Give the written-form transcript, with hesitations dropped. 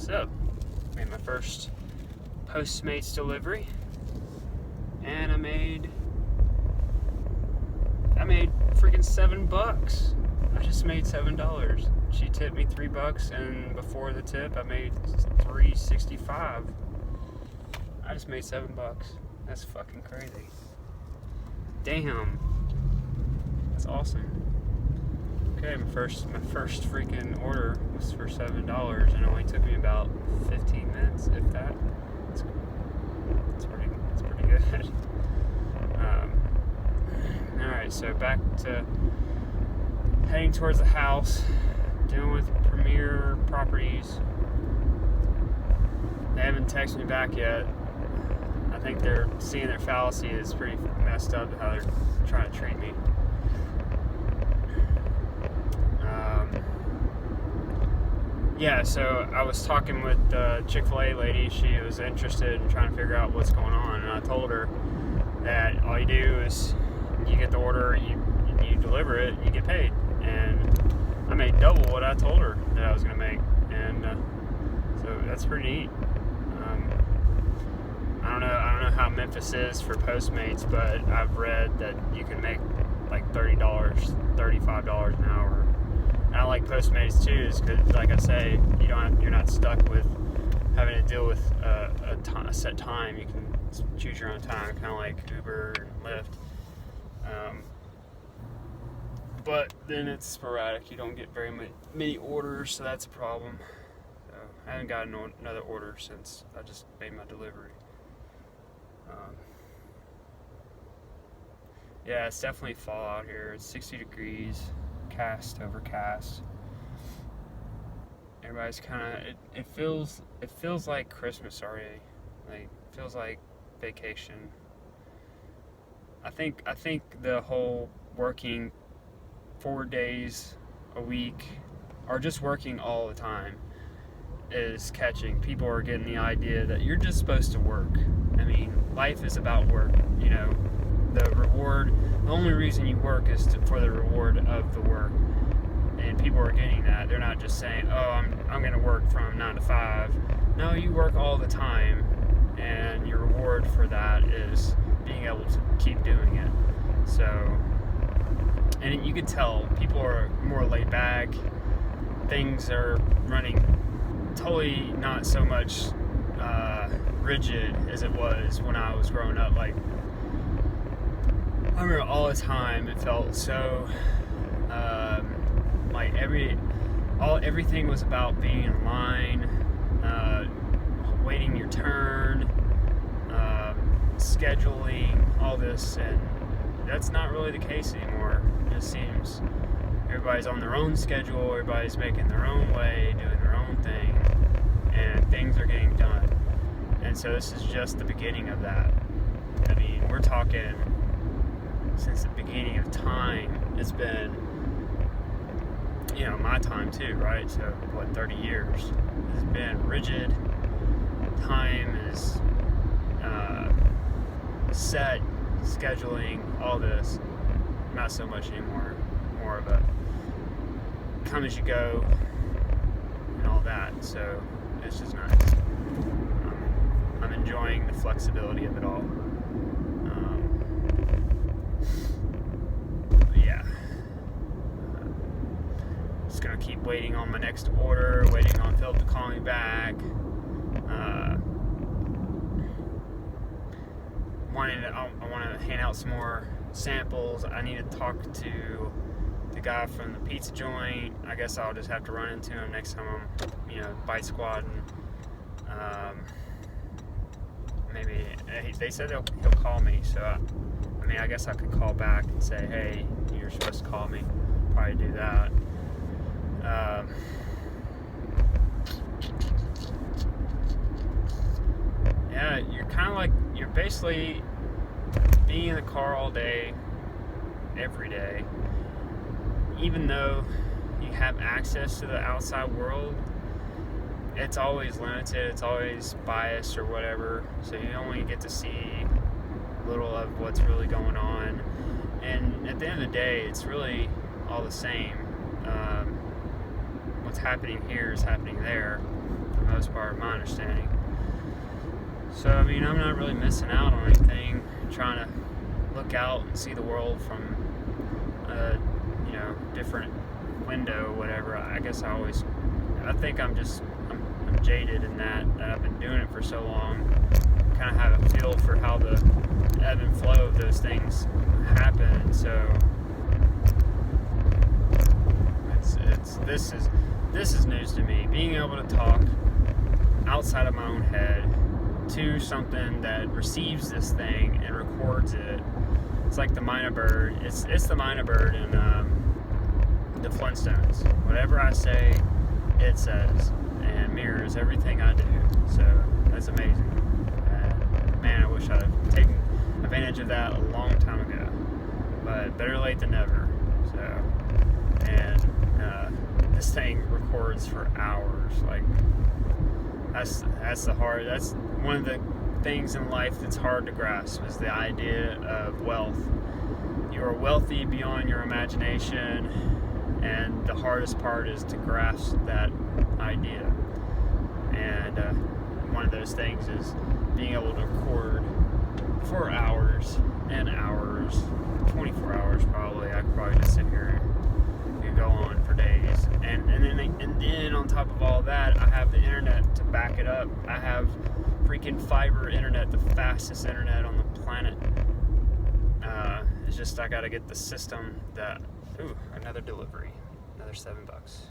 So, made my first Postmates delivery, and I made freaking $7. I just made $7. She tipped me $3, and before the tip, I made $3.65. I just made $7. That's fucking crazy. Damn, that's awesome. Okay, my first freaking order was for $7, and it only took me about 15 minutes, if that. It's pretty good. All right, so back to heading towards the house, dealing with Premier Properties. They haven't texted me back yet. I think they're seeing their fallacy is pretty messed up how they're trying to treat me. Yeah, so I was talking with the Chick-fil-A lady. She was interested in trying to figure out what's going on, and I told her that all you do is you get the order, you deliver it, you get paid. And I made double what I told her that I was going to make, and so that's pretty neat. I don't know how Memphis is for Postmates, but I've read that you can make like $30, $35 an hour. And I like Postmates too, is because, like I say, you're not stuck with having to deal with a set time. You can choose your own time, kind of like Uber and Lyft. But then it's sporadic. You don't get very many orders, so that's a problem. So I haven't gotten another order since I just made my delivery. Yeah, it's definitely fall out here. It's 60 degrees, overcast. Everybody's kind of. It feels like Christmas already. Like, it feels like vacation. I think the whole working 4 days a week, or just working all the time, is catching. People are getting the idea that you're just supposed to work. I mean, life is about work. The reward, the only reason you work is for the reward of the work. And people are getting that. They're not just saying, oh, I'm going to work from 9 to 5. No, you work all the time, and your reward for that is being able to keep doing it. So, and you can tell people are more laid back. Things are running totally not so much rigid as it was when I was growing up. Like, I remember all the time it felt so like everything was about being in line, waiting your turn, scheduling, all this, and that's not really the case anymore. It seems everybody's on their own schedule, everybody's making their own way, doing their own thing, and things are getting done. And so this is just the beginning of that. I mean, we're talking since the beginning of time. It's been, my time too, right? So, 30 years? It's been rigid. Time is set, scheduling, all this. Not so much anymore. More of a come as you go and all that. So, it's just nice. I'm enjoying the flexibility of it all. Just gonna keep waiting on my next order, waiting on Philip to call me back. I want to hand out some more samples. I need to talk to the guy from the pizza joint. I guess I'll just have to run into him next time I'm, bite squatting. Maybe they said he'll call me, so I guess I could call back and say, hey, you're supposed to call me. Probably do that. Yeah, you're basically being in the car all day, every day. Even though you have access to the outside world, it's always limited, it's always biased or whatever, so you only get to see little of what's really going on. And at the end of the day, it's really all the same. What's happening here is happening there, for the most part, my understanding. So, I mean, I'm not really missing out on anything, trying to look out and see the world from a, different window, whatever. I guess I think I'm jaded in that I've been doing it for so long. Kind of have a feel for how the ebb and flow of those things happen. And so this is news to me. Being able to talk outside of my own head to something that receives this thing and records it. It's like the Mynah bird. It's the Mynah bird in the Flintstones. Whatever I say, it says and mirrors everything I do. So that's amazing. Man, I wish I'd have taken advantage of that a long time ago. But better late than never. So, and this thing records for hours. Like that's one of the things in life that's hard to grasp, is the idea of wealth. You are wealthy beyond your imagination, and the hardest part is to grasp that idea. And one of those things is being able to record for hours and hours, 24 hours probably. I could probably just sit here and go on for days. And then on top of all that, I have the internet to back it up. I have freaking fiber internet, the fastest internet on the planet. It's just I gotta get the system that. Ooh, another delivery, another $7.